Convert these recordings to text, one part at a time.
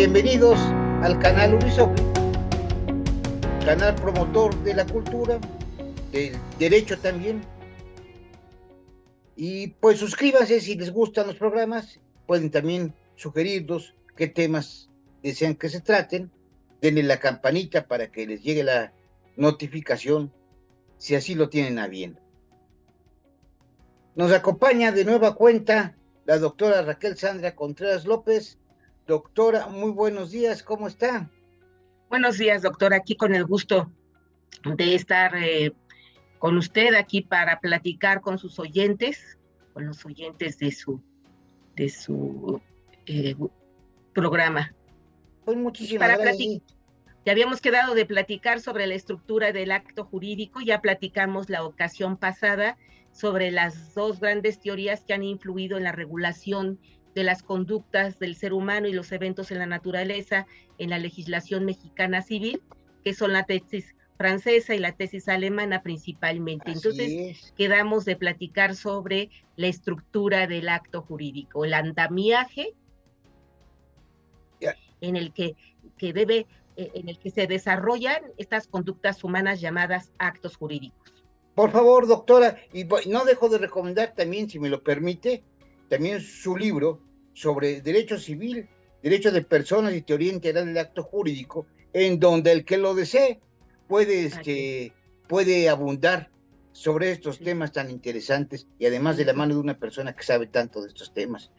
Bienvenidos al canal Ubisoft, canal promotor de la cultura, del derecho también. Y pues suscríbanse si les gustan los programas, pueden también sugerirnos qué temas desean que se traten, denle la campanita para que les llegue la notificación, si así lo tienen a bien. Nos acompaña de nueva cuenta la doctora Raquel Sandra Contreras López. Doctora, muy buenos días, ¿cómo está? Buenos días, doctor. Aquí con el gusto de estar con usted aquí para platicar con sus oyentes, con los oyentes de su programa. Pues Y muchísimas para gracias. ya habíamos quedado de platicar sobre la estructura del acto jurídico, ya platicamos la ocasión pasada sobre las dos grandes teorías que han influido en la regulación de las conductas del ser humano y los eventos en la naturaleza en la legislación mexicana civil, que son la tesis francesa y la tesis alemana principalmente. Entonces, Así es. quedamos de platicar sobre la estructura del acto jurídico, el andamiaje Ya. en el en el que se desarrollan estas conductas humanas llamadas actos jurídicos. Por favor, doctora, y no dejo de recomendar también, si me lo permite, también su libro sobre derecho civil, derecho de personas y teoría integral del acto jurídico, en donde el que lo desee Okay. puede abundar sobre estos Sí, temas tan interesantes y además de sí, la sí. mano de una persona que sabe tanto de estos temas.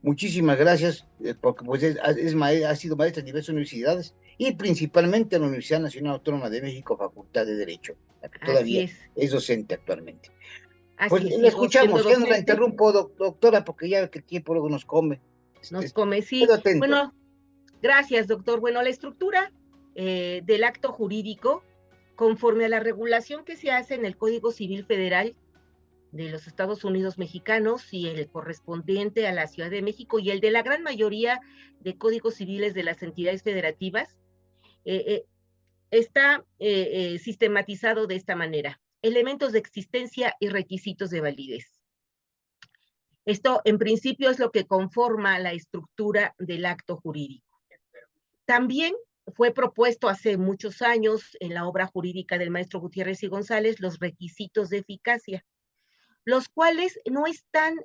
Muchísimas gracias, porque pues ha sido maestra en diversas universidades y principalmente en la Universidad Nacional Autónoma de México, Facultad de Derecho, la que Así todavía es, es docente actualmente. Pues así la sigo siendo escuchamos, ya no la docente, interrumpo, doctora, porque ya que el tiempo luego nos come. nos come, sí. Quedo atento. Bueno, gracias, doctor. Bueno, la estructura del acto jurídico, conforme a la regulación que se hace en el Código Civil Federal de los Estados Unidos mexicanos y el correspondiente a la Ciudad de México y el de la gran mayoría de códigos civiles de las entidades federativas, eh, eh, está sistematizado de esta manera: elementos de existencia y requisitos de validez. Esto, en principio, es lo que conforma la estructura del acto jurídico. También fue propuesto hace muchos años en la obra jurídica del maestro Gutiérrez y González los requisitos de eficacia, los cuales no están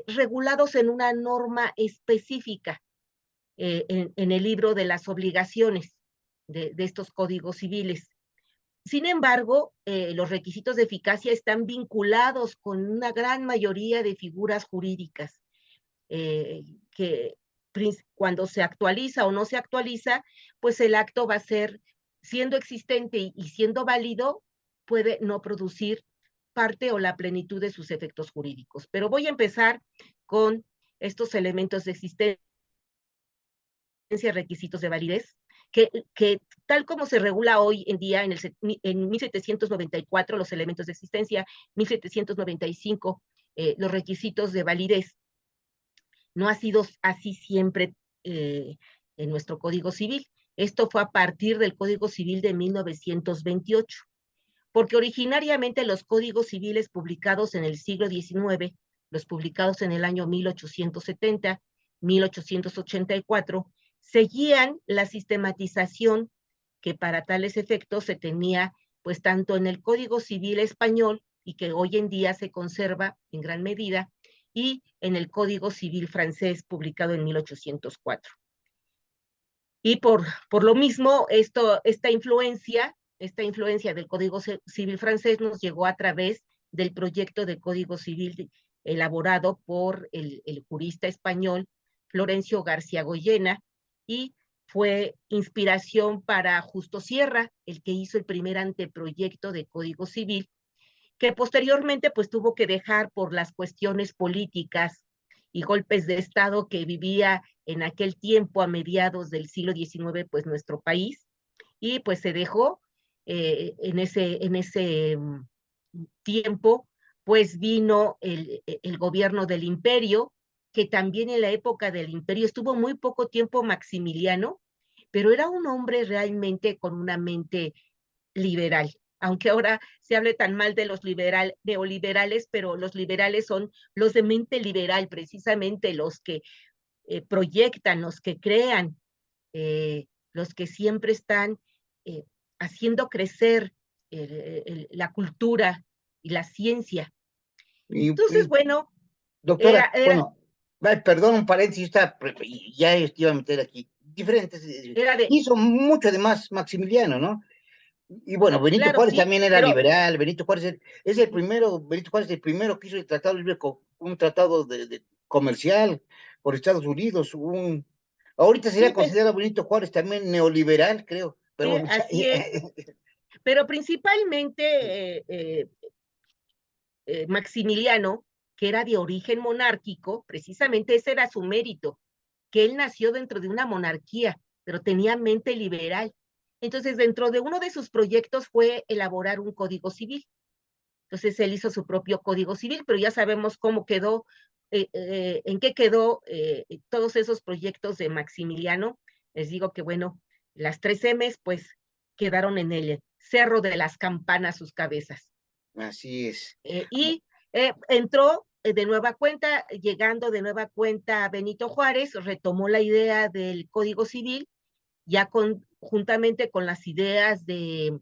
regulados en una norma específica en el libro de las obligaciones de estos códigos civiles. Sin embargo, los requisitos de eficacia están vinculados con una gran mayoría de figuras jurídicas que cuando se actualiza o no se actualiza, pues el acto va a ser, siendo existente y siendo válido, puede no producir parte o la plenitud de sus efectos jurídicos. Pero voy a empezar con estos elementos de existencia, requisitos de validez, que tal como se regula hoy en día en 1794 los elementos de existencia, 1795 los requisitos de validez, no ha sido así siempre en nuestro Código Civil. Esto fue a partir del Código Civil de 1928, porque originariamente los códigos civiles publicados en el siglo XIX, los publicados en el año 1870, 1884, seguían la sistematización que para tales efectos se tenía pues tanto en el Código Civil español, y que hoy en día se conserva en gran medida, y en el Código Civil francés publicado en 1804. Y por lo mismo, esta influencia del Código Civil francés nos llegó a través del proyecto de Código Civil elaborado por el jurista español Florencio García Goyena, y fue inspiración para Justo Sierra, el que hizo el primer anteproyecto de Código Civil, que posteriormente pues tuvo que dejar por las cuestiones políticas y golpes de Estado que vivía en aquel tiempo a mediados del siglo XIX pues nuestro país, y pues se dejó en ese tiempo. Pues vino el gobierno del imperio, que también en la época del imperio estuvo muy poco tiempo Maximiliano, pero era un hombre realmente con una mente liberal, aunque ahora se hable tan mal de los neoliberales, pero los liberales son los de mente liberal, precisamente los que proyectan, los que crean los que siempre están haciendo crecer la cultura y la ciencia. Entonces, bueno, doctora, era, bueno, perdón, un paréntesis, ya iba a meter aquí, diferentes, era de, hizo mucho de más Maximiliano, ¿no? Y bueno, Benito claro, Juárez sí, también era pero liberal, Benito Juárez es el primero, Benito Juárez es el primero que hizo el tratado libre, un tratado de comercial por Estados Unidos, ahorita sería sí, considerado Benito Juárez también neoliberal, creo, pero sí, bueno, así es, pero principalmente Maximiliano, que era de origen monárquico, precisamente ese era su mérito, que él nació dentro de una monarquía, pero tenía mente liberal. Entonces, dentro de uno de sus proyectos fue elaborar un código civil. Entonces, él hizo su propio código civil, pero ya sabemos cómo quedó, en qué quedó todos esos proyectos de Maximiliano. Les digo que, bueno, las 3 M's, pues, quedaron en el cerro de las campanas sus cabezas. así es. Y entró de nueva cuenta, llegando de nueva cuenta Benito Juárez, retomó la idea del Código Civil, ya juntamente con las ideas de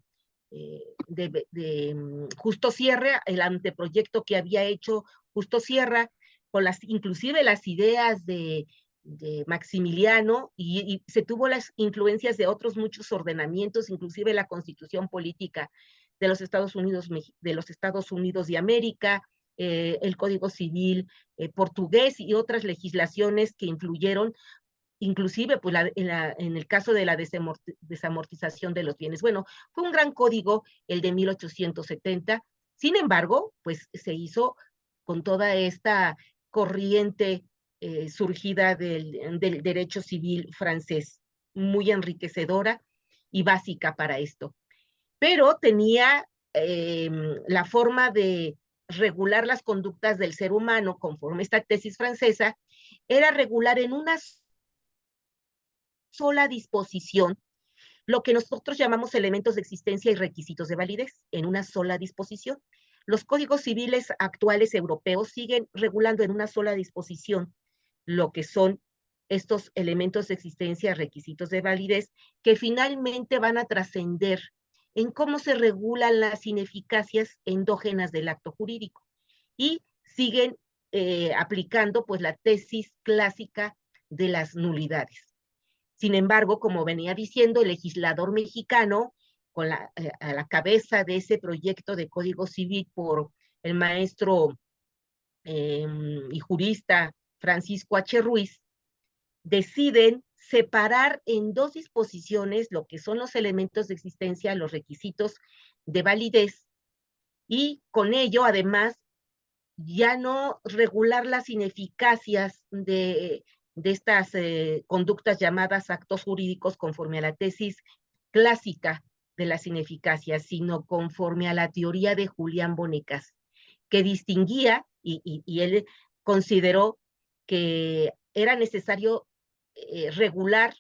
Justo Sierra, el anteproyecto que había hecho Justo Sierra, con inclusive las ideas de Maximiliano, y se tuvo las influencias de otros muchos ordenamientos, inclusive la constitución política de los Estados Unidos de América, el Código Civil portugués y otras legislaciones que influyeron, inclusive pues en el caso de la desamortización de los bienes. Bueno, fue un gran código el de 1870, sin embargo, pues se hizo con toda esta corriente surgida del derecho civil francés, muy enriquecedora y básica para esto, pero tenía la forma de regular las conductas del ser humano conforme esta tesis francesa, era regular en una sola disposición lo que nosotros llamamos elementos de existencia y requisitos de validez, en una sola disposición. Los códigos civiles actuales europeos siguen regulando en una sola disposición lo que son estos elementos de existencia, requisitos de validez, que finalmente van a trascender en cómo se regulan las ineficacias endógenas del acto jurídico y siguen aplicando pues la tesis clásica de las nulidades. Sin embargo, como venía diciendo, el legislador mexicano, a la cabeza de ese proyecto de Código Civil por el maestro y jurista Francisco H. Ruiz, deciden separar en dos disposiciones lo que son los elementos de existencia, los requisitos de validez, y con ello, además, ya no regular las ineficacias de estas conductas llamadas actos jurídicos conforme a la tesis clásica de las ineficacias, sino conforme a la teoría de Julián Bonecas, que distinguía y él consideró que era necesario regular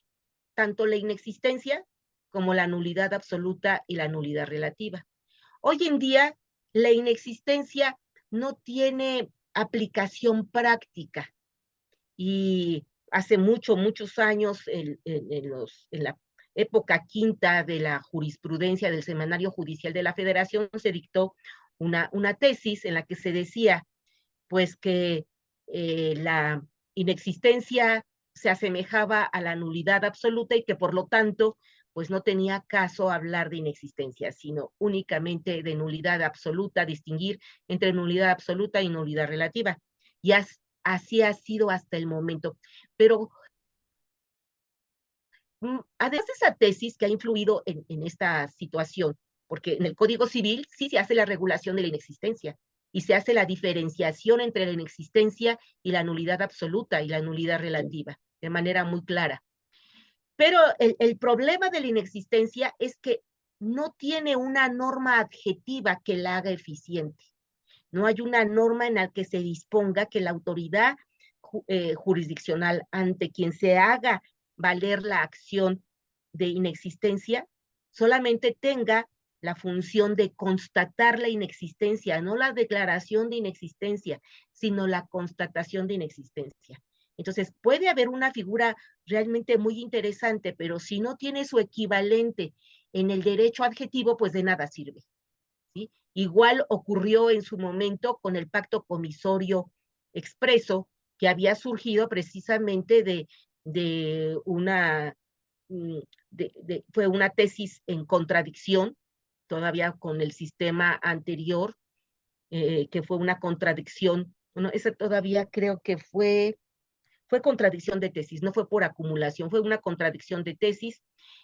tanto la inexistencia como la nulidad absoluta y la nulidad relativa. Hoy en día, la inexistencia no tiene aplicación práctica y hace muchos años, en la época quinta de la jurisprudencia del Semanario Judicial de la Federación, se dictó una tesis en la que se decía pues que la inexistencia se asemejaba a la nulidad absoluta y que por lo tanto pues no tenía caso hablar de inexistencia, sino únicamente de nulidad absoluta, distinguir entre nulidad absoluta y nulidad relativa. Y así ha sido hasta el momento. Pero además de esa tesis que ha influido en esta situación, porque en el Código Civil sí se hace la regulación de la inexistencia y se hace la diferenciación entre la inexistencia y la nulidad absoluta y la nulidad relativa, de manera muy clara. Pero el problema de la inexistencia es que no tiene una norma adjetiva que la haga eficiente. No hay una norma en la que se disponga que la autoridad jurisdiccional ante quien se haga valer la acción de inexistencia solamente tenga la función de constatar la inexistencia, no la declaración de inexistencia, sino la constatación de inexistencia. Entonces, puede haber una figura realmente muy interesante, pero si no tiene su equivalente en el derecho adjetivo, pues de nada sirve, ¿sí? Igual ocurrió en su momento con el pacto comisorio expreso, que había surgido precisamente de una, fue una tesis en contradicción, todavía con el sistema anterior, que fue una contradicción, bueno, esa todavía creo que fue contradicción de tesis, no fue por acumulación, fue una contradicción de tesis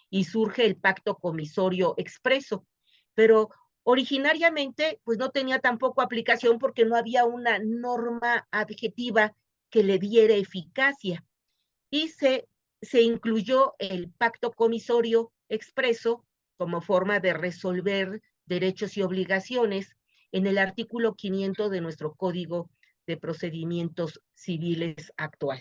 y surge el pacto comisorio expreso. Pero originariamente, pues no tenía tampoco aplicación porque no había una norma adjetiva que le diera eficacia. Y se incluyó el pacto comisorio expreso como forma de resolver derechos y obligaciones en el artículo 500 de nuestro Código de Procedimientos Civiles actual.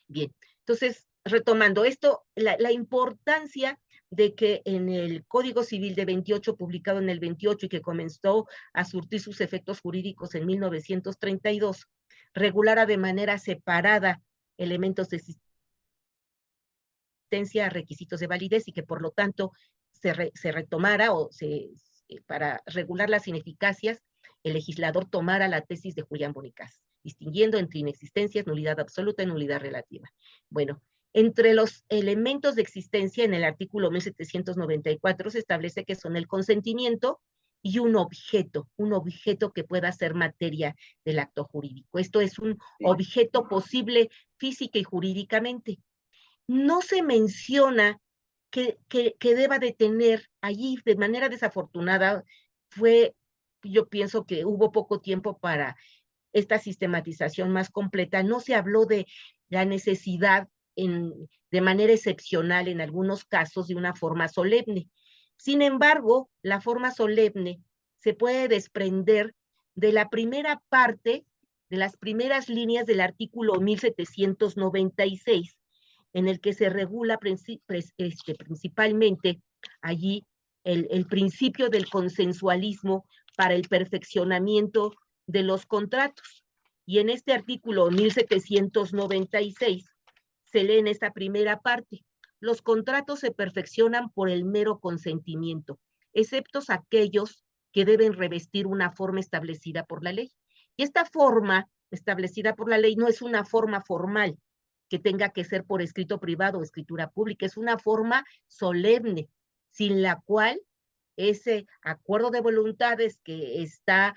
Bien, entonces, retomando esto, la importancia de que en el Código Civil de 28, publicado en el 28 y que comenzó a surtir sus efectos jurídicos en 1932, regulara de manera separada elementos de existencia, requisitos de validez y que por lo tanto se retomara para regular las ineficacias, el legislador tomara la tesis de Julián Bonnicaz, distinguiendo entre inexistencias, nulidad absoluta y nulidad relativa. Bueno, entre los elementos de existencia en el artículo 1794 se establece que son el consentimiento y un objeto que pueda ser materia del acto jurídico. Esto es un objeto posible física y jurídicamente. No se menciona que deba de tener allí de manera desafortunada. Yo pienso que hubo poco tiempo para esta sistematización más completa. No se habló de la necesidad de manera excepcional en algunos casos de una forma solemne. Sin embargo, la forma solemne se puede desprender de la primera parte, de las primeras líneas del artículo 1796, en el que se regula principalmente allí el principio del consensualismo para el perfeccionamiento de los contratos. Y en este artículo 1796 se lee en esta primera parte: los contratos se perfeccionan por el mero consentimiento, excepto aquellos que deben revestir una forma establecida por la ley. Y esta forma establecida por la ley no es una forma formal que tenga que ser por escrito privado o escritura pública, es una forma solemne, sin la cual ese acuerdo de voluntades que está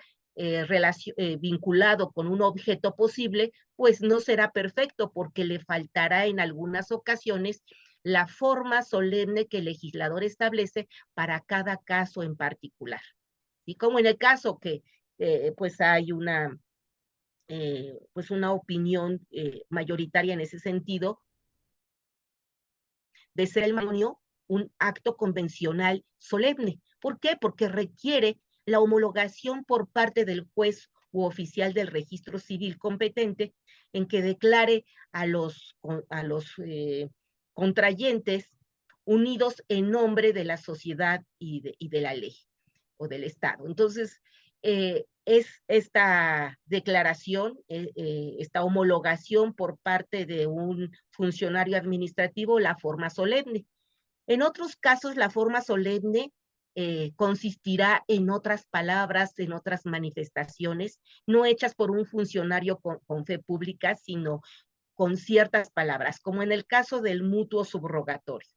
vinculado con un objeto posible, pues no será perfecto porque le faltará en algunas ocasiones la forma solemne que el legislador establece para cada caso en particular. Y como en el caso que pues hay pues una opinión mayoritaria en ese sentido, de ser el matrimonio un acto convencional solemne. ¿Por qué? Porque requiere la homologación por parte del juez u oficial del registro civil competente en que declare a los contrayentes unidos en nombre de la sociedad y de la ley o del Estado. Entonces, es esta declaración, esta homologación por parte de un funcionario administrativo, la forma solemne. En otros casos, la forma solemne consistirá en otras palabras, en otras manifestaciones, no hechas por un funcionario con fe pública, sino con ciertas palabras, como en el caso del mutuo subrogatorio,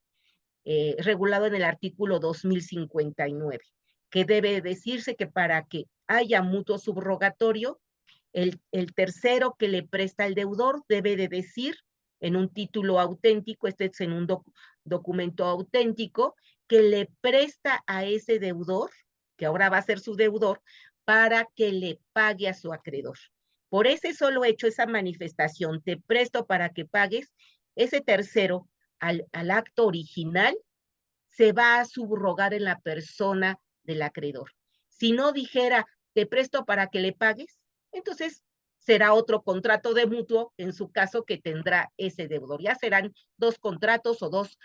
regulado en el artículo 2059, que debe decirse que para que haya mutuo subrogatorio, el tercero que le presta al deudor debe de decir en un título auténtico, este es en un documento auténtico, que le presta a ese deudor, que ahora va a ser su deudor, para que le pague a su acreedor. Por ese solo hecho, esa manifestación, te presto para que pagues, ese tercero al acto original se va a subrogar en la persona del acreedor. Si no dijera, te presto para que le pagues, entonces será otro contrato de mutuo, en su caso, que tendrá ese deudor. Ya serán dos contratos o dos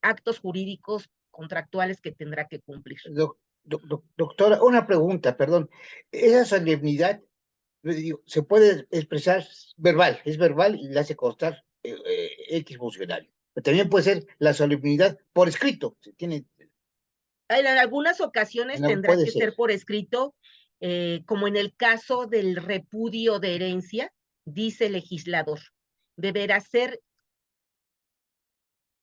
actos jurídicos contractuales que tendrá que cumplir. Doctora, una pregunta, perdón. Esa solemnidad se puede expresar verbal, es verbal y le hace constar X funcionario. Pero también puede ser la solemnidad por escrito. Se tiene, En algunas ocasiones tendrá puede que ser. ser por escrito, como en el caso del repudio de herencia, dice el legislador. Deberá ser,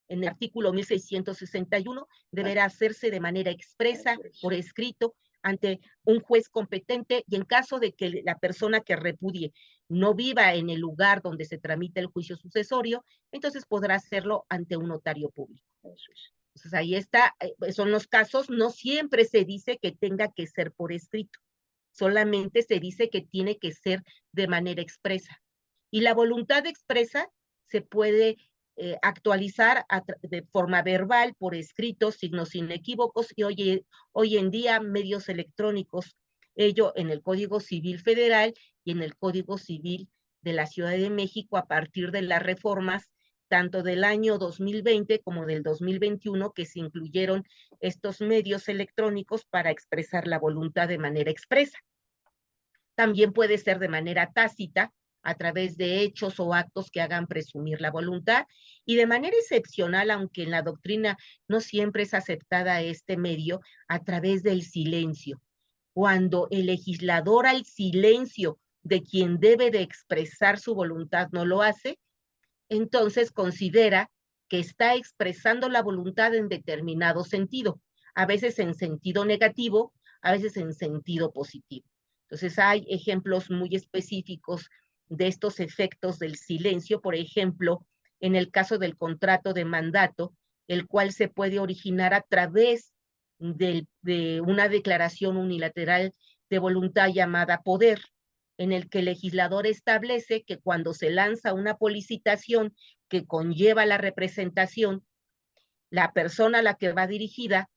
en el artículo 1661, deberá hacerse de manera expresa, por escrito, ante un juez competente, y en caso de que la persona que repudie no viva en el lugar donde se tramita el juicio sucesorio, entonces podrá hacerlo ante un notario público. Entonces ahí está, son los casos, no siempre se dice que tenga que ser por escrito, solamente se dice que tiene que ser de manera expresa. Y la voluntad expresa se puede actualizar de forma verbal, por escrito, signos inequívocos, y hoy en día medios electrónicos, ello en el Código Civil Federal y en el Código Civil de la Ciudad de México a partir de las reformas tanto del año 2020 como del 2021, que se incluyeron estos medios electrónicos para expresar la voluntad de manera expresa. También puede ser de manera tácita, a través de hechos o actos que hagan presumir la voluntad, y de manera excepcional, aunque en la doctrina no siempre es aceptada este medio, a través del silencio. Cuando el legislador al silencio de quien debe de expresar su voluntad no lo hace, entonces considera que está expresando la voluntad en determinado sentido, a veces en sentido negativo, a veces en sentido positivo. Entonces hay ejemplos muy específicos de estos efectos del silencio, por ejemplo, en el caso del contrato de mandato, el cual se puede originar a través de una declaración unilateral de voluntad llamada poder, en el que el legislador establece que cuando se lanza una policitación que conlleva la representación, la persona a la que va dirigida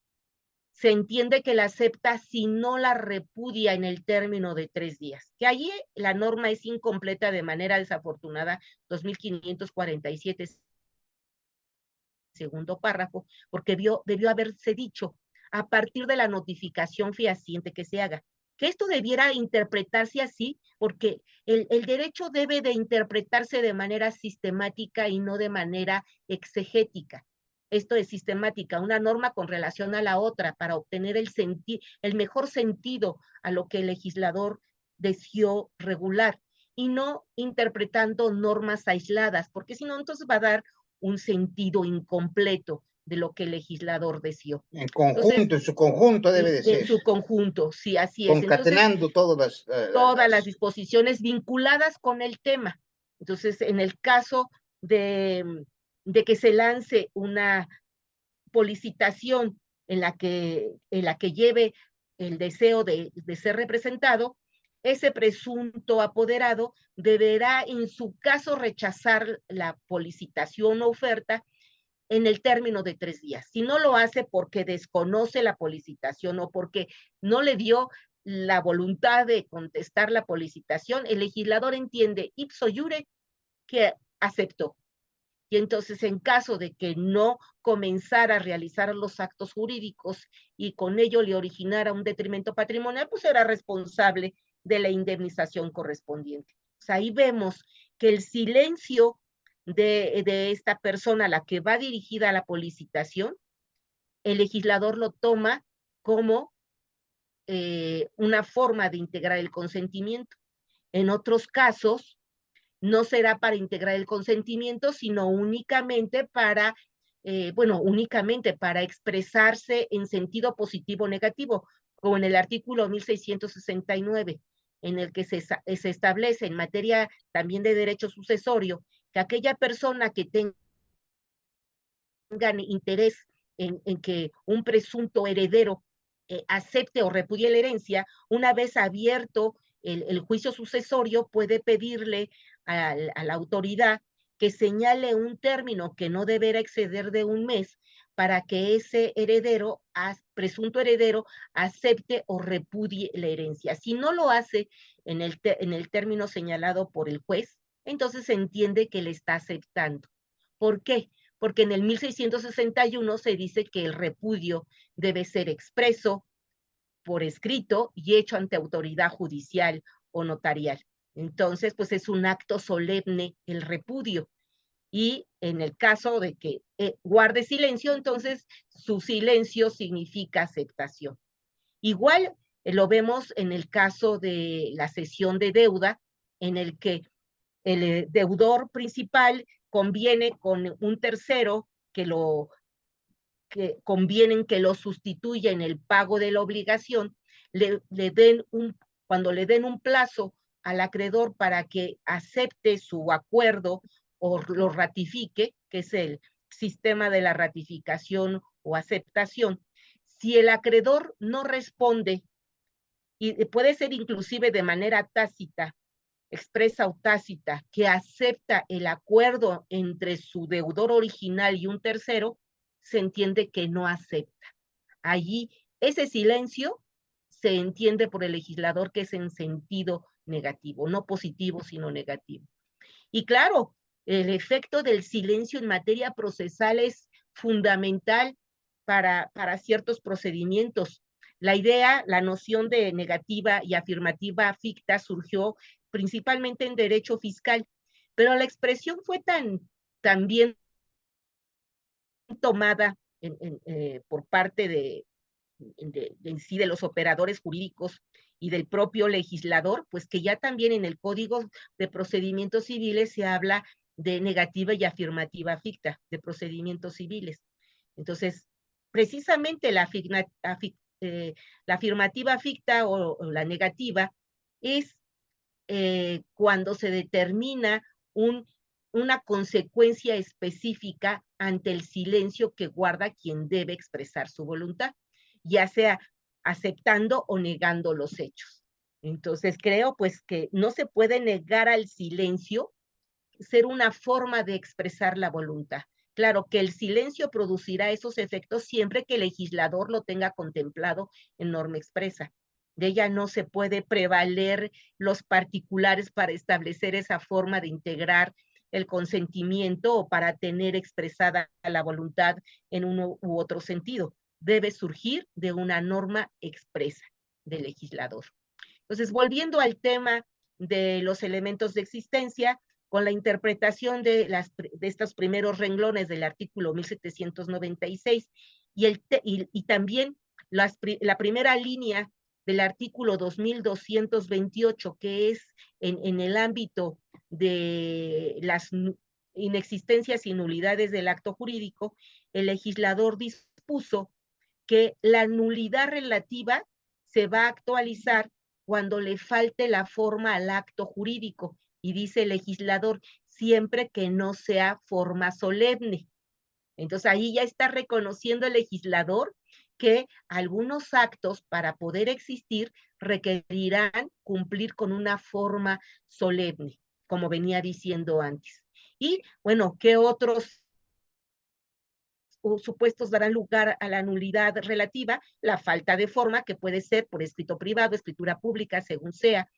se entiende que la acepta si no la repudia en el término de 3 días. Que allí la norma es incompleta de manera desafortunada, 2547, segundo párrafo, porque debió haberse dicho a partir de la notificación fehaciente que se haga. Que esto debiera interpretarse así, porque el derecho debe de interpretarse de manera sistemática y no de manera exegética. Esto es sistemática, una norma con relación a la otra para obtener el mejor sentido a lo que el legislador deseó regular, y no interpretando normas aisladas, porque si no, entonces va a dar un sentido incompleto de lo que el legislador deseó. En conjunto, Entonces, en su conjunto debe de en ser. su conjunto, sí, así es. Entonces, Concatenando todas las disposiciones vinculadas con el tema. Entonces, en el caso de que se lance una policitación en la que lleve el deseo de ser representado, ese presunto apoderado deberá en su caso rechazar la policitación o oferta en el término de 3 días. Si no lo hace porque desconoce la policitación o porque no le dio la voluntad de contestar la policitación, el legislador entiende ipso iure que aceptó. Y entonces, en caso de que no comenzara a realizar los actos jurídicos y con ello le originara un detrimento patrimonial, pues será responsable de la indemnización correspondiente. Pues ahí vemos que el silencio de esta persona a la que va dirigida a la policitación, el legislador lo toma como una forma de integrar el consentimiento. En otros casos, no será para integrar el consentimiento, sino únicamente únicamente para expresarse en sentido positivo o negativo, como en el artículo 1669, en el que se establece en materia también de derecho sucesorio que aquella persona que tenga interés en que un presunto heredero acepte o repudie la herencia, una vez abierto el juicio sucesorio, puede pedirle a la autoridad que señale un término que no deberá exceder de 1 mes para que ese heredero, presunto heredero, acepte o repudie la herencia. Si no lo hace en el término señalado por el juez, entonces se entiende que le está aceptando. ¿Por qué? Porque en el 1661 se dice que el repudio debe ser expreso, por escrito y hecho ante autoridad judicial o notarial. Entonces, pues es un acto solemne el repudio. Y en el caso de que guarde silencio, entonces su silencio significa aceptación. Igual lo vemos en el caso de la cesión de deuda, en el que el deudor principal conviene con un tercero que convienen que lo sustituya en el pago de la obligación, cuando le den un plazo al acreedor para que acepte su acuerdo o lo ratifique, que es el sistema de la ratificación o aceptación. Si el acreedor no responde, y puede ser inclusive de manera tácita, expresa o tácita, que acepta el acuerdo entre su deudor original y un tercero, se entiende que no acepta. Allí, ese silencio se entiende por el legislador que es en sentido negativo, no positivo, sino negativo. Y claro, el efecto del silencio en materia procesal es fundamental para ciertos procedimientos. La idea, la noción de negativa y afirmativa ficta surgió principalmente en derecho fiscal, pero la expresión fue tan bien tomada por parte en sí de los operadores jurídicos y del propio legislador, pues que ya también en el Código de Procedimientos Civiles se habla de negativa y afirmativa ficta de procedimientos civiles. Entonces, precisamente la afirmativa ficta o la negativa es cuando se determina una consecuencia específica ante el silencio que guarda quien debe expresar su voluntad, ya sea aceptando o negando los hechos. Entonces creo pues que no se puede negar al silencio ser una forma de expresar la voluntad. Claro que el silencio producirá esos efectos siempre que el legislador lo tenga contemplado en norma expresa. De ella no se puede prevaler los particulares para establecer esa forma de integrar el consentimiento o para tener expresada la voluntad en uno u otro sentido. Debe surgir de una norma expresa del legislador. Entonces, volviendo al tema de los elementos de existencia, con la interpretación de estos primeros renglones del artículo 1796 y también la primera línea del artículo 2228, que es en el ámbito de las inexistencias y nulidades del acto jurídico, el legislador dispuso que la nulidad relativa se va a actualizar cuando le falte la forma al acto jurídico, y dice el legislador, siempre que no sea forma solemne. Entonces ahí ya está reconociendo el legislador que algunos actos para poder existir requerirán cumplir con una forma solemne, como venía diciendo antes. Y bueno, ¿qué otros supuestos darán lugar a la nulidad relativa? La falta de forma, que puede ser por escrito privado, escritura pública, según sea,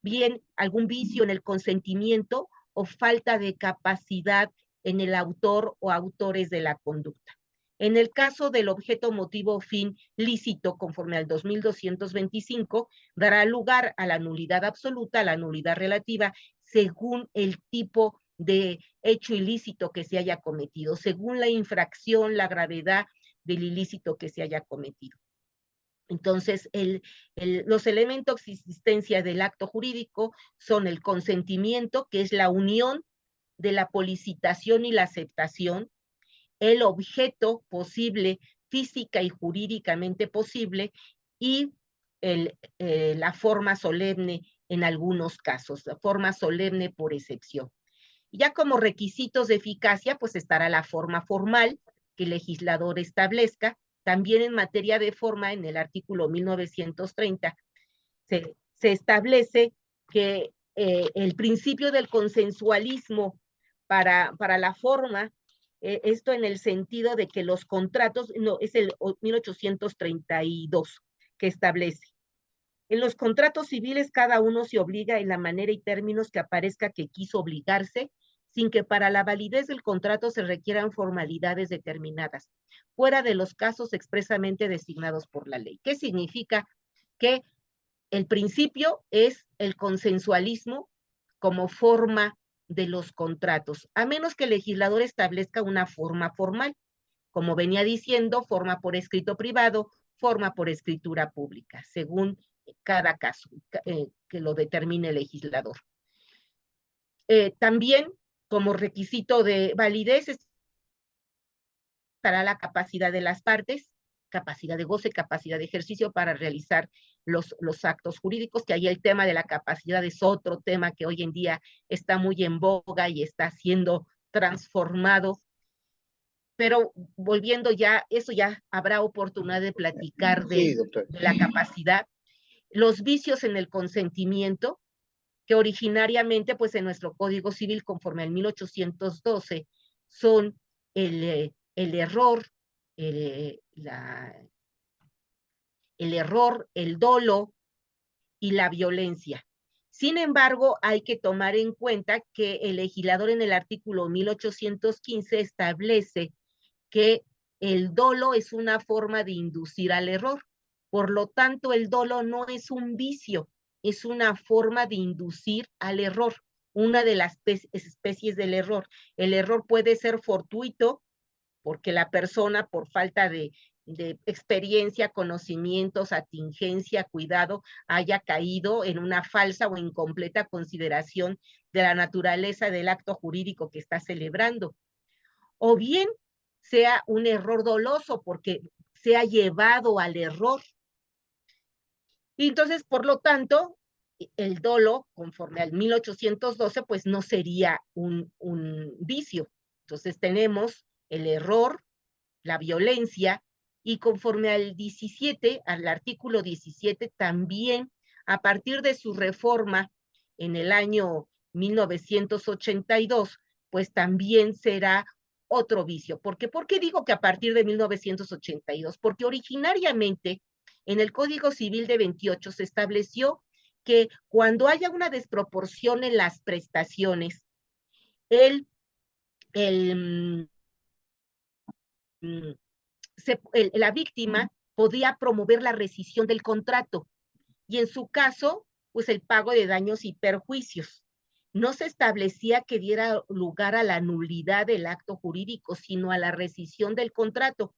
bien algún vicio en el consentimiento o falta de capacidad en el autor o autores de la conducta. En el caso del objeto, motivo o fin lícito, conforme al 2225, dará lugar a la nulidad absoluta, a la nulidad relativa, según el tipo de hecho ilícito que se haya cometido, según la infracción, la gravedad del ilícito que se haya cometido. Entonces, los elementos de existencia del acto jurídico son el consentimiento, que es la unión de la policitación y la aceptación, el objeto posible, física y jurídicamente posible, y la forma solemne en algunos casos, la forma solemne por excepción. Ya como requisitos de eficacia, pues estará la forma formal que el legislador establezca. También en materia de forma, en el artículo 1930, se establece que el principio del consensualismo para la forma, esto en el sentido de que los contratos, no, es el 1832 que establece. En los contratos civiles cada uno se obliga en la manera y términos que aparezca que quiso obligarse, sin que para la validez del contrato se requieran formalidades determinadas, fuera de los casos expresamente designados por la ley. ¿Qué significa? Que el principio es el consensualismo como forma de los contratos, a menos que el legislador establezca una forma formal, como venía diciendo, forma por escrito privado, forma por escritura pública, según cada caso que lo determine el legislador. También, como requisito de validez, estará la capacidad de las partes, capacidad de goce, capacidad de ejercicio para realizar los actos jurídicos, que ahí el tema de la capacidad es otro tema que hoy en día está muy en boga y está siendo transformado. Pero volviendo ya, eso ya habrá oportunidad de platicar Sí, doctor. de la capacidad. Los vicios en el consentimiento, que originariamente, pues en nuestro Código Civil, conforme al 1812, son el error, el, la, el error, el dolo y la violencia. Sin embargo, hay que tomar en cuenta que el legislador en el artículo 1815 establece que el dolo es una forma de inducir al error. Por lo tanto, el dolo no es un vicio, es una forma de inducir al error, una de las especies del error. El error puede ser fortuito, porque la persona, por falta de experiencia, conocimientos, atingencia, cuidado, haya caído en una falsa o incompleta consideración de la naturaleza del acto jurídico que está celebrando. O bien sea un error doloso porque se ha llevado al error. Y entonces, por lo tanto, el dolo, conforme al 1812, pues no sería un vicio. Entonces tenemos el error, la violencia, y conforme al 17, al artículo 17, también a partir de su reforma en el año 1982, pues también será otro vicio. ¿Por qué digo que a partir de 1982? Porque originariamente en el Código Civil de 28 se estableció que cuando haya una desproporción en las prestaciones, el, el, la víctima podía promover la rescisión del contrato y en su caso, pues el pago de daños y perjuicios. No se establecía que diera lugar a la nulidad del acto jurídico, sino a la rescisión del contrato.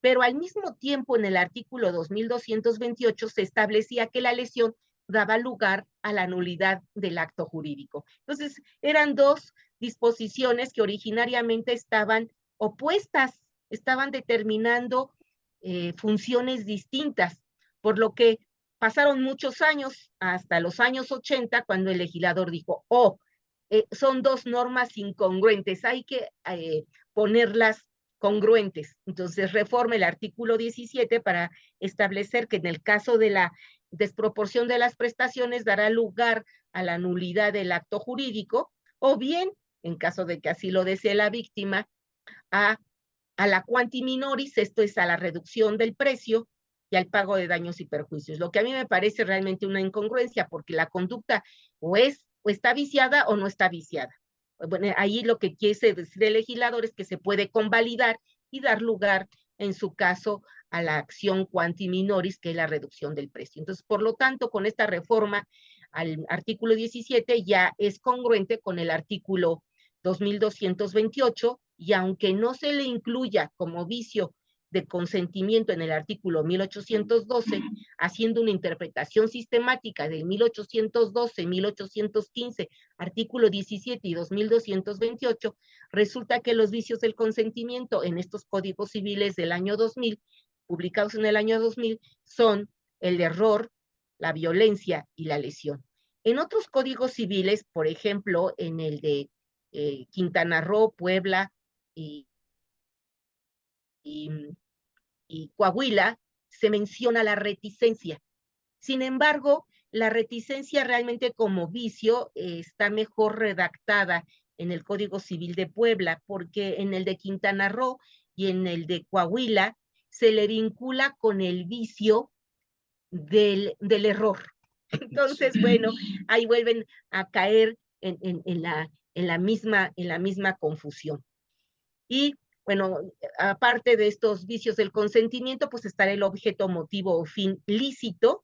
Pero al mismo tiempo, en el artículo 2228 se establecía que la lesión daba lugar a la nulidad del acto jurídico. Entonces, eran dos disposiciones que originariamente estaban opuestas, estaban determinando funciones distintas, por lo que pasaron muchos años, hasta los años 80, cuando el legislador dijo, son dos normas incongruentes, hay que ponerlas congruentes. Entonces reforma el artículo 17 para establecer que en el caso de la desproporción de las prestaciones dará lugar a la nulidad del acto jurídico, o bien, en caso de que así lo desee la víctima, a la quanti minoris, esto es a la reducción del precio y al pago de daños y perjuicios, lo que a mí me parece realmente una incongruencia, porque la conducta o está viciada o no está viciada. Bueno, ahí lo que quiere decir el legislador es que se puede convalidar y dar lugar, en su caso, a la acción quanti minoris, que es la reducción del precio. Entonces, por lo tanto, con esta reforma al artículo 17 ya es congruente con el artículo 2228, y aunque no se le incluya como vicio de consentimiento en el artículo 1812, haciendo una interpretación sistemática del 1812, 1815, artículo 17 y 2228, resulta que los vicios del consentimiento en estos códigos civiles del año 2000, publicados en el año 2000, son el error, la violencia y la lesión. En otros códigos civiles, por ejemplo, en el de Quintana Roo, Puebla y, y, y Coahuila, se menciona la reticencia. Sin embargo, la reticencia realmente como vicio está mejor redactada en el Código Civil de Puebla, porque en el de Quintana Roo y en el de Coahuila se le vincula con el vicio del error. Entonces, bueno, ahí vuelven a caer en la misma confusión. Y bueno, aparte de estos vicios del consentimiento, pues estará el objeto, motivo o fin lícito,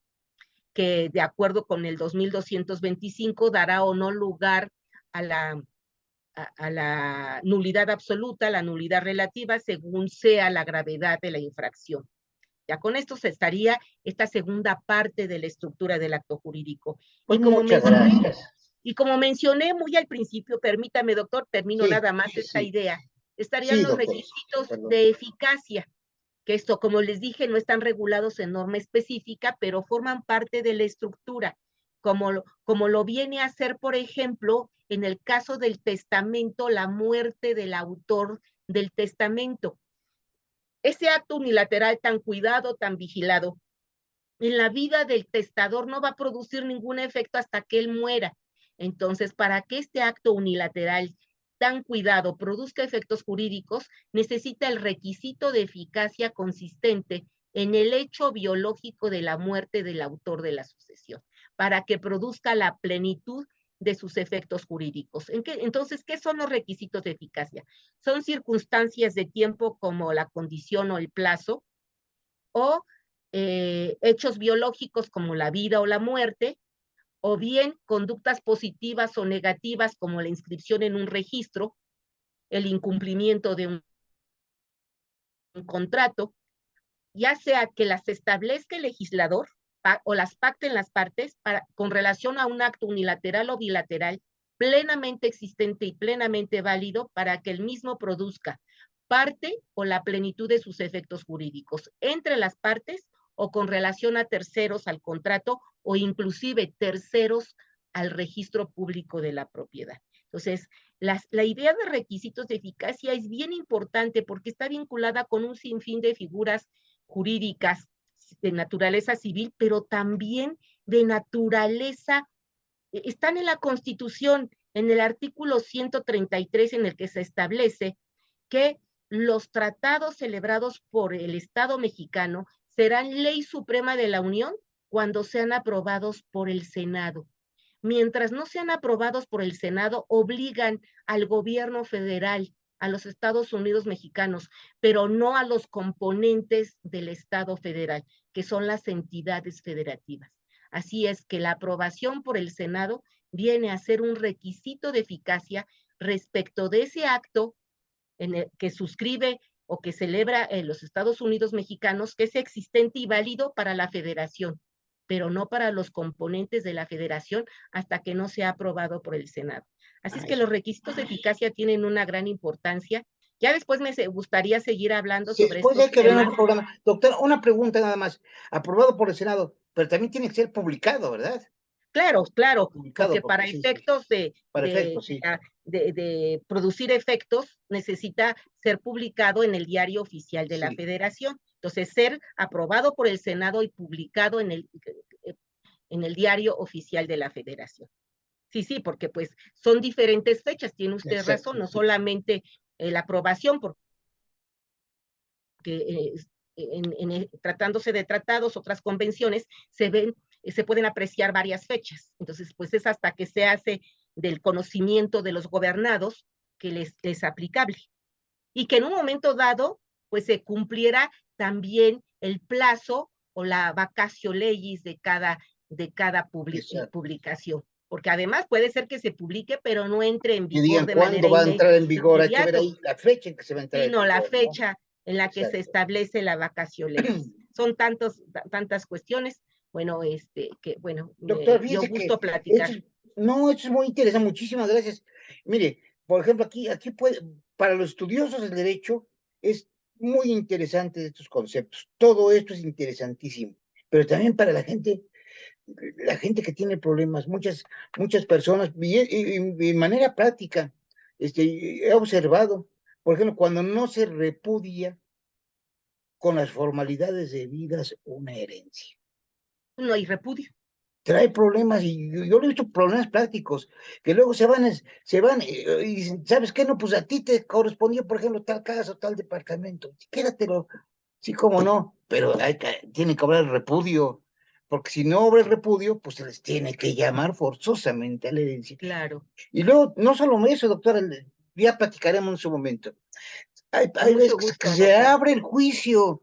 que de acuerdo con el 2225 dará o no lugar a la nulidad absoluta, la nulidad relativa, según sea la gravedad de la infracción. Ya con esto se estaría esta segunda parte de la estructura del acto jurídico. Pues muchas gracias. Y como mencioné muy al principio, permítame, doctor, termino Sí, nada más esta idea, estarían sí, los doctor. requisitos Perdón. de eficacia, que esto, como les dije, no están regulados en norma específica, pero forman parte de la estructura, como lo viene a ser, por ejemplo, en el caso del testamento, la muerte del autor del testamento. Ese acto unilateral tan cuidado, tan vigilado, en la vida del testador no va a producir ningún efecto hasta que él muera. Entonces, para que este acto unilateral tan cuidado produzca efectos jurídicos, necesita el requisito de eficacia consistente en el hecho biológico de la muerte del autor de la sucesión, para que produzca la plenitud de sus efectos jurídicos. Entonces, ¿qué son los requisitos de eficacia? Son circunstancias de tiempo como la condición o el plazo, o hechos biológicos como la vida o la muerte, o bien conductas positivas o negativas como la inscripción en un registro, el incumplimiento de un contrato, ya sea que las establezca el legislador o las pacten las partes con relación a un acto unilateral o bilateral plenamente existente y plenamente válido para que el mismo produzca parte o la plenitud de sus efectos jurídicos entre las partes o con relación a terceros al contrato o inclusive terceros al registro público de la propiedad. Entonces, la idea de requisitos de eficacia es bien importante porque está vinculada con un sinfín de figuras jurídicas de naturaleza civil, pero también de naturaleza, están en la Constitución, en el artículo 133, en el que se establece que los tratados celebrados por el Estado mexicano serán ley suprema de la Unión cuando sean aprobados por el Senado. Mientras no sean aprobados por el Senado, obligan al gobierno federal, a los Estados Unidos mexicanos, pero no a los componentes del Estado federal, que son las entidades federativas. Así es que la aprobación por el Senado viene a ser un requisito de eficacia respecto de ese acto en el que suscribe o que celebra los Estados Unidos mexicanos, que es existente y válido para la federación, pero no para los componentes de la federación hasta que no sea aprobado por el Senado. Así es que los requisitos de eficacia tienen una gran importancia. Ya después me gustaría seguir hablando Sí, sobre después hay estos que ver temas. un programa. Doctor, una pregunta nada más. Aprobado por el Senado, pero también tiene que ser publicado, ¿verdad? Claro, claro, Publicado, porque porque para sí, sí, efectos para efectos, sí. de producir efectos necesita ser publicado en el Diario Oficial de la Sí, Federación. Entonces, ser aprobado por el Senado y publicado en el Diario Oficial de la Federación. Sí, sí, porque pues son diferentes fechas, tiene usted razón, exacto. no solamente la aprobación, porque tratándose de tratados, otras convenciones, se pueden apreciar varias fechas. Entonces, pues es hasta que se hace del conocimiento de los gobernados que les es aplicable. Y que en un momento dado, pues se cumpliera también el plazo o la vacatio legis de cada publicación. Porque además puede ser que se publique, pero no entre en Que vigor digan de cuándo manera va a entrar en vigor, hay que ver inmediato, ahí la fecha en que se va a entrar en sino la vigor, ¿no? fecha en la que se Exacto. establece la vacatio legis. Son tantas cuestiones, bueno, que bueno, Doctor, me dio fíjese que gusto platicar. no, esto es muy interesante, muchísimas gracias. Mire, por ejemplo, aquí puede, para los estudiosos del derecho, es muy interesante estos conceptos. Todo esto es interesantísimo, pero también para la gente que tiene problemas, muchas personas, y de manera práctica, he observado, por ejemplo, cuando no se repudia con las formalidades debidas una herencia. No hay repudio. Trae problemas y yo le he visto problemas prácticos que luego y dicen, ¿sabes qué? No, pues a ti te correspondía, por ejemplo, tal caso, tal departamento, quédatelo, sí, cómo no, pero tienen que hablar el repudio, porque si no obra el repudio, pues se les tiene que llamar forzosamente a la herencia. Claro. Y luego, no solo eso, doctora, ya platicaremos en su momento. Hay Con veces mucho gusto, que se doctor. abre el juicio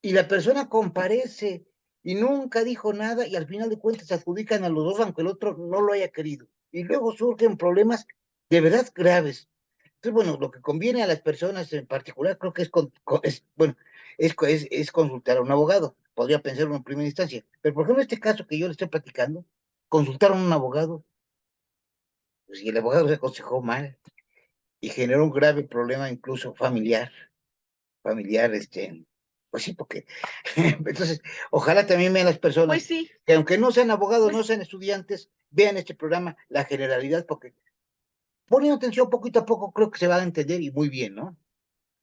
y la persona comparece y nunca dijo nada, y al final de cuentas se adjudican a los dos, aunque el otro no lo haya querido. Y luego surgen problemas de verdad graves. Entonces, bueno, lo que conviene a las personas en particular, creo que bueno, es consultar a un abogado. Podría pensarlo en primera instancia. Pero, por ejemplo, en este caso que yo le estoy platicando, consultaron a un abogado, pues, y el abogado se aconsejó mal, y generó un grave problema incluso familiar, pues sí, porque, entonces, ojalá también vean las Pues personas sí, que aunque no sean abogados, no pues, sean estudiantes, vean este programa, la generalidad, porque poniendo atención poquito a poco, creo que se va a entender y muy bien, ¿no?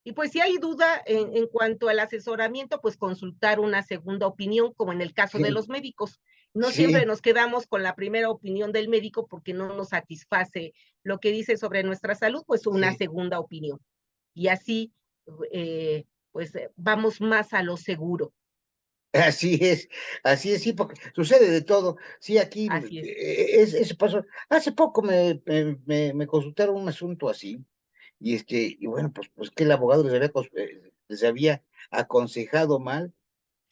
y pues si hay duda en cuanto al asesoramiento, pues consultar una segunda opinión, como en el caso de Sí, los médicos. No siempre sí, nos quedamos con la primera opinión del médico porque no nos satisface lo que dice sobre nuestra salud, pues una sí. segunda opinión. Y así, pues vamos más a lo seguro. Así es, sí, porque sucede de todo. Sí, aquí Así es, eso pasó. Hace poco me consultaron un asunto así, y bueno, pues que el abogado les había aconsejado mal,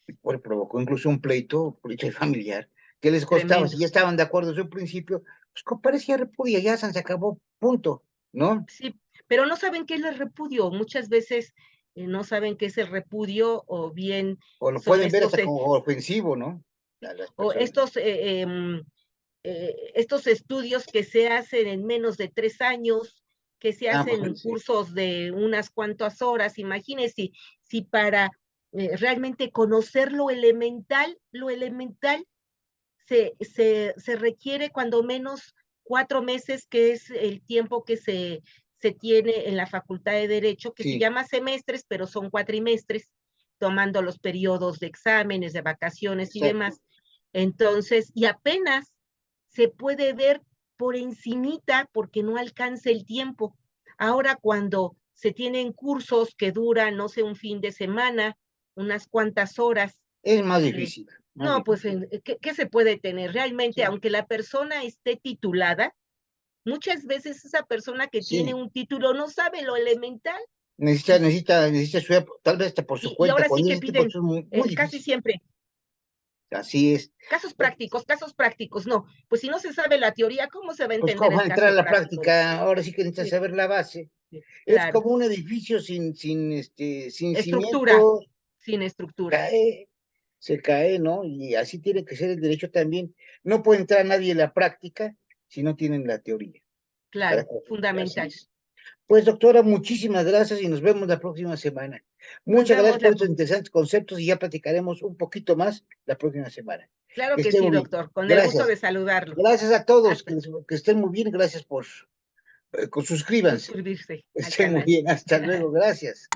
y pues provocó incluso un pleito familiar, que les costaba, si tremendo. ya estaban de acuerdo desde un principio, pues comparecía repudia, ya se acabó, punto, ¿no? Sí, pero no saben qué es el repudio. Muchas veces no saben qué es el repudio o bien O lo son pueden ver estos, hasta como ofensivo, ¿no? A las o personas. estos estudios que se hacen en menos de 3 años, que se Ah, hacen bueno, en sí, cursos de unas cuantas horas. Imagínense si para realmente conocer lo elemental se requiere cuando menos 4 meses, que es el tiempo que se tiene en la Facultad de Derecho, que se sí, llama semestres, pero son cuatrimestres, tomando los periodos de exámenes, de vacaciones y exacto. demás. Entonces, y apenas se puede ver por encimita porque no alcanza el tiempo. Ahora cuando se tienen cursos que duran, no sé, un fin de semana, unas cuantas horas, Es más eh, difícil, más no, pues, difícil. ¿qué se puede tener? Realmente, Sí, aunque la persona esté titulada, muchas veces esa persona que tiene sí. un título no sabe lo elemental Necesita, y, necesita, necesita estudiar, tal vez hasta por su y cuenta, ahora sí cuando es que este tipo de piden cosas muy, muy casi difícil. siempre Así es. Bueno, casos prácticos, no, pues si no se sabe la teoría, ¿cómo se va a pues entender cómo va el a entrar a caso la práctico? práctica, ahora sí que necesitas Sí, saber la base. sí, Es claro, como un edificio sin estructura, cimientos, sin estructura, cae, se cae, ¿no? Y así tiene que ser el derecho también. No puede entrar nadie en la práctica si no tienen la teoría. Para claro, que así fundamental. es. Pues doctora, muchísimas gracias y nos vemos la próxima semana. Nos Muchas gracias vemos por estos interesantes conceptos y ya platicaremos un poquito más la próxima semana. claro Que que estén sí, muy bien. doctor, con el gusto Gracias. de saludarlo. Gracias a todos, Hasta que estén muy bien. Gracias por suscríbanse. suscribirse al Estén muy canal. bien. Hasta luego. Gracias.